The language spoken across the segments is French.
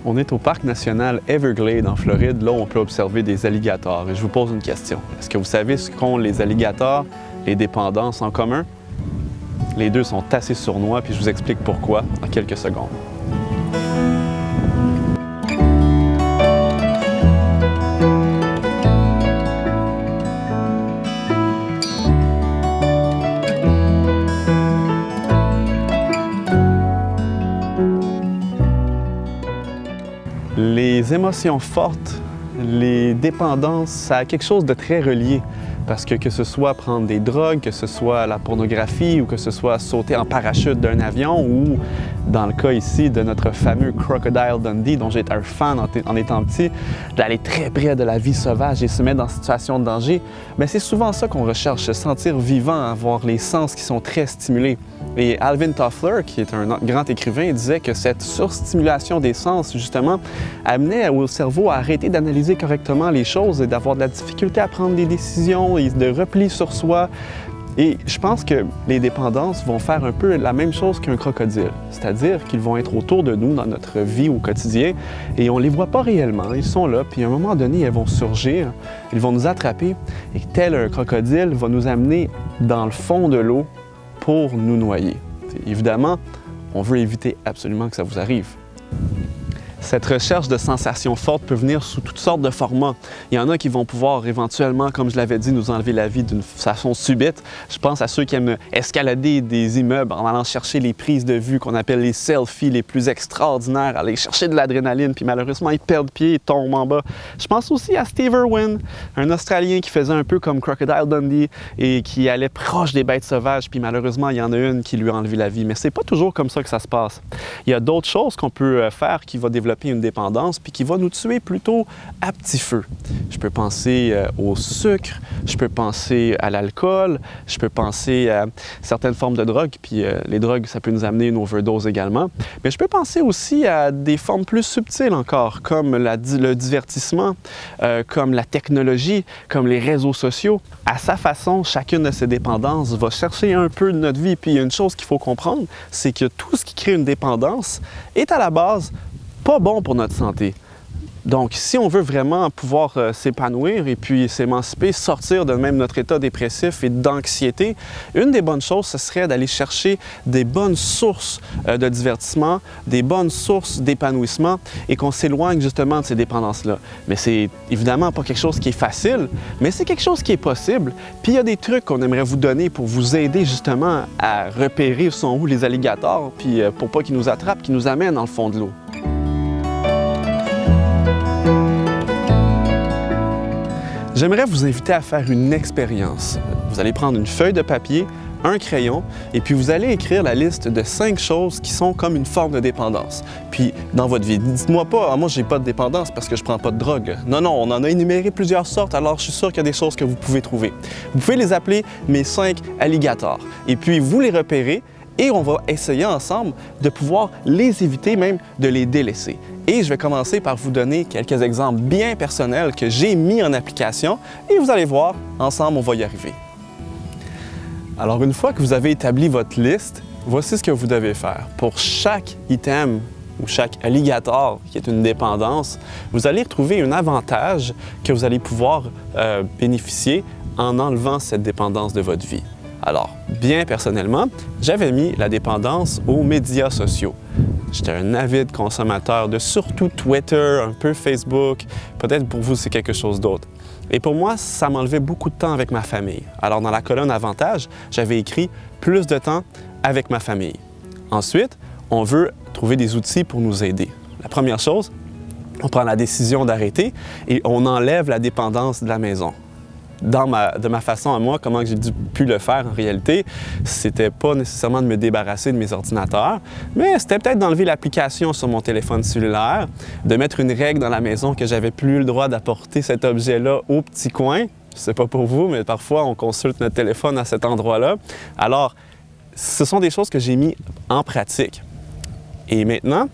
On est au parc national Everglades en Floride, là où on peut observer des alligators. Et je vous pose une question. Est-ce que vous savez ce qu'ont les alligators, les dépendances en commun? Les deux sont assez sournois, puis je vous explique pourquoi en quelques secondes. Les émotions fortes, les dépendances, ça a quelque chose de très relié. Parce que ce soit prendre des drogues, que ce soit la pornographie ou que ce soit sauter en parachute d'un avion ou, dans le cas ici de notre fameux Crocodile Dundee, dont j'étais un fan en étant petit, d'aller très près de la vie sauvage et se mettre en situation de danger, bien, c'est souvent ça qu'on recherche, se sentir vivant, avoir les sens qui sont très stimulés. Et Alvin Toffler, qui est un grand écrivain, disait que cette surstimulation des sens, justement, amenait au cerveau à arrêter d'analyser correctement les choses et d'avoir de la difficulté à prendre des décisions et de repli sur soi. Et je pense que les dépendances vont faire un peu la même chose qu'un crocodile, c'est-à-dire qu'ils vont être autour de nous dans notre vie au quotidien et on ne les voit pas réellement, ils sont là, puis à un moment donné, elles vont surgir, ils vont nous attraper et tel un crocodile va nous amener dans le fond de l'eau pour nous noyer. Évidemment, on veut éviter absolument que ça vous arrive. Cette recherche de sensations fortes peut venir sous toutes sortes de formats. Il y en a qui vont pouvoir éventuellement, comme je l'avais dit, nous enlever la vie d'une façon subite. Je pense à ceux qui aiment escalader des immeubles en allant chercher les prises de vue qu'on appelle les selfies les plus extraordinaires, aller chercher de l'adrénaline, puis malheureusement, ils perdent pied et tombent en bas. Je pense aussi à Steve Irwin, un Australien qui faisait un peu comme Crocodile Dundee et qui allait proche des bêtes sauvages, puis malheureusement, il y en a une qui lui a enlevé la vie. Mais c'est pas toujours comme ça que ça se passe. Il y a d'autres choses qu'on peut faire qui vont développer une dépendance puis qui va nous tuer plutôt à petit feu. Je peux penser au sucre, je peux penser à l'alcool, je peux penser à certaines formes de drogue, puis les drogues, ça peut nous amener une overdose également. Mais je peux penser aussi à des formes plus subtiles encore, comme le divertissement, comme la technologie, comme les réseaux sociaux. À sa façon, chacune de ces dépendances va chercher un peu de notre vie. Puis il y a une chose qu'il faut comprendre, c'est que tout ce qui crée une dépendance est à la base pas bon pour notre santé. Donc, si on veut vraiment pouvoir s'épanouir et puis s'émanciper, sortir de même notre état dépressif et d'anxiété, une des bonnes choses, ce serait d'aller chercher des bonnes sources de divertissement, des bonnes sources d'épanouissement et qu'on s'éloigne justement de ces dépendances-là. Mais c'est évidemment pas quelque chose qui est facile, mais c'est quelque chose qui est possible. Puis il y a des trucs qu'on aimerait vous donner pour vous aider justement à repérer sont où les alligators, puis pour pas qu'ils nous attrapent, qu'ils nous amènent dans le fond de l'eau. J'aimerais vous inviter à faire une expérience. Vous allez prendre une feuille de papier, un crayon, et puis vous allez écrire la liste de 5 choses qui sont comme une forme de dépendance. Puis, dans votre vie, dites-moi pas « Ah, moi, j'ai pas de dépendance parce que je prends pas de drogue. » Non, non, on en a énuméré plusieurs sortes, alors je suis sûr qu'il y a des choses que vous pouvez trouver. Vous pouvez les appeler mes 5 alligators. Et puis, vous les repérez, et on va essayer ensemble de pouvoir les éviter, même de les délaisser. Et je vais commencer par vous donner quelques exemples bien personnels que j'ai mis en application et vous allez voir, ensemble, on va y arriver. Alors, une fois que vous avez établi votre liste, voici ce que vous devez faire. Pour chaque item ou chaque alligator qui est une dépendance, vous allez retrouver un avantage que vous allez pouvoir bénéficier en enlevant cette dépendance de votre vie. Alors, bien personnellement, j'avais mis la dépendance aux médias sociaux. J'étais un avide consommateur de surtout Twitter, un peu Facebook. Peut-être pour vous, c'est quelque chose d'autre. Et pour moi, ça m'enlevait beaucoup de temps avec ma famille. Alors, dans la colonne Avantages, j'avais écrit « Plus de temps avec ma famille ». Ensuite, on veut trouver des outils pour nous aider. La première chose, on prend la décision d'arrêter et on enlève la dépendance de la maison. De ma façon à moi, comment j'ai pu le faire en réalité, c'était pas nécessairement de me débarrasser de mes ordinateurs, mais c'était peut-être d'enlever l'application sur mon téléphone cellulaire, de mettre une règle dans la maison que j'avais plus le droit d'apporter cet objet-là au petit coin. Je sais pas pour vous, mais parfois on consulte notre téléphone à cet endroit-là. Alors, ce sont des choses que j'ai mis en pratique. Et maintenant,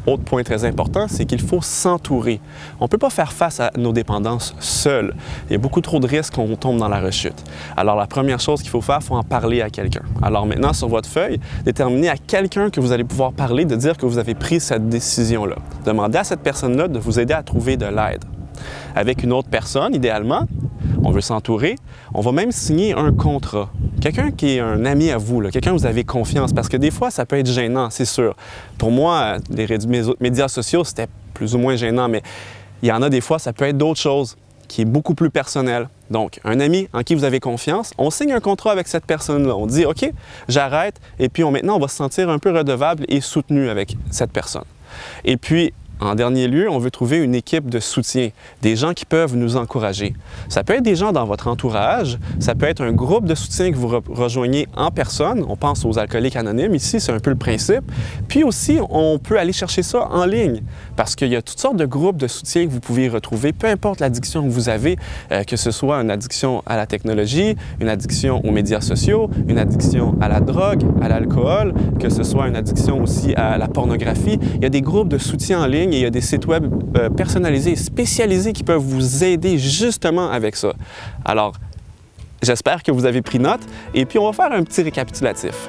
Autre point très important, c'est qu'il faut s'entourer. On ne peut pas faire face à nos dépendances seul. Il y a beaucoup trop de risques qu'on tombe dans la rechute. Alors, la première chose qu'il faut faire, il faut en parler à quelqu'un. Alors maintenant, sur votre feuille, déterminez à quelqu'un que vous allez pouvoir parler de dire que vous avez pris cette décision-là. Demandez à cette personne-là de vous aider à trouver de l'aide. Avec une autre personne, idéalement, on veut s'entourer, on va même signer un contrat. Quelqu'un qui est un ami à vous, quelqu'un que vous avez confiance, parce que des fois, ça peut être gênant, c'est sûr. Pour moi, les médias sociaux, c'était plus ou moins gênant, mais il y en a des fois, ça peut être d'autres choses qui est beaucoup plus personnel. Donc, un ami en qui vous avez confiance, on signe un contrat avec cette personne-là. On dit, OK, j'arrête, et puis maintenant, on va se sentir un peu redevable et soutenu avec cette personne. Et puis, en dernier lieu, on veut trouver une équipe de soutien, des gens qui peuvent nous encourager. Ça peut être des gens dans votre entourage, ça peut être un groupe de soutien que vous rejoignez en personne. On pense aux alcooliques anonymes, ici, c'est un peu le principe. Puis aussi, on peut aller chercher ça en ligne, parce qu'il y a toutes sortes de groupes de soutien que vous pouvez retrouver, peu importe l'addiction que vous avez, que ce soit une addiction à la technologie, une addiction aux médias sociaux, une addiction à la drogue, à l'alcool, que ce soit une addiction aussi à la pornographie. Il y a des groupes de soutien en ligne et il y a des sites web personnalisés et spécialisés qui peuvent vous aider justement avec ça. Alors, j'espère que vous avez pris note et puis on va faire un petit récapitulatif.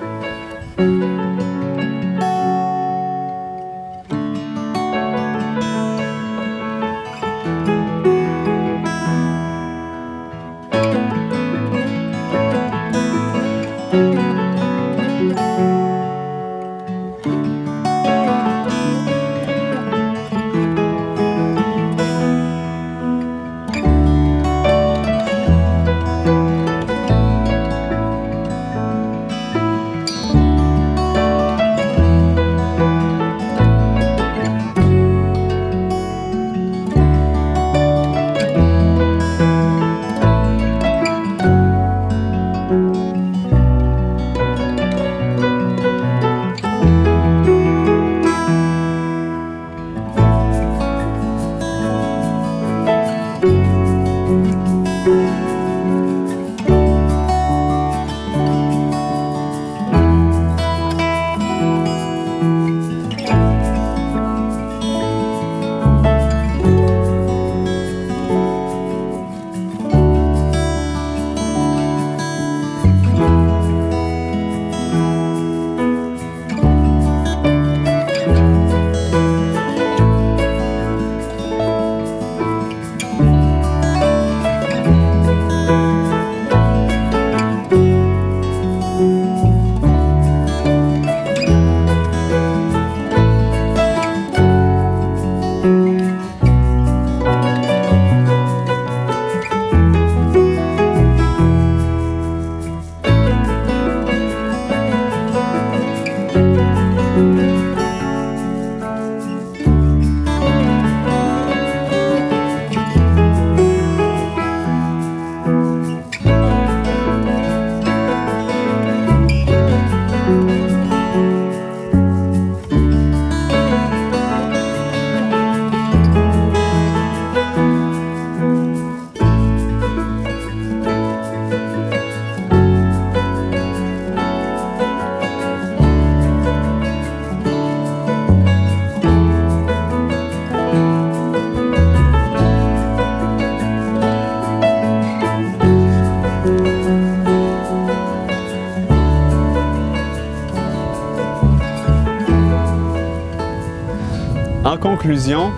En conclusion,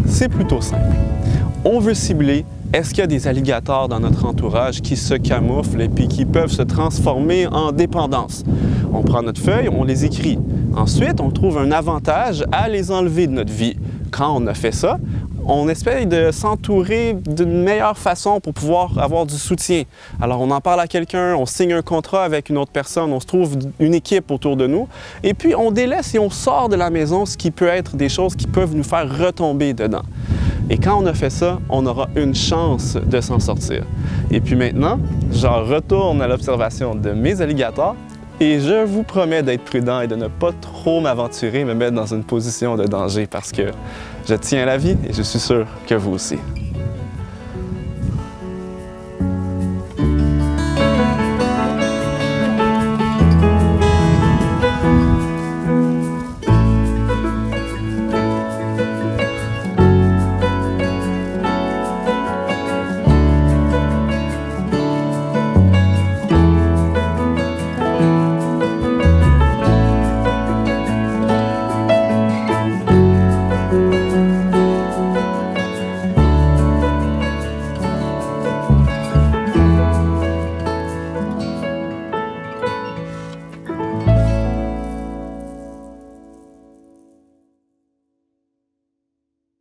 c'est plutôt simple. On veut cibler, est-ce qu'il y a des alligators dans notre entourage qui se camouflent et puis qui peuvent se transformer en dépendance? On prend notre feuille, on les écrit. Ensuite, on trouve un avantage à les enlever de notre vie. Quand on a fait ça, on essaye de s'entourer d'une meilleure façon pour pouvoir avoir du soutien. Alors, on en parle à quelqu'un, on signe un contrat avec une autre personne, on se trouve une équipe autour de nous, et puis on délaisse et on sort de la maison, ce qui peut être des choses qui peuvent nous faire retomber dedans. Et quand on a fait ça, on aura une chance de s'en sortir. Et puis maintenant, j'en retourne à l'observation de mes alligators et je vous promets d'être prudent et de ne pas trop m'aventurer, me mettre dans une position de danger parce que je tiens à la vie et je suis sûr que vous aussi.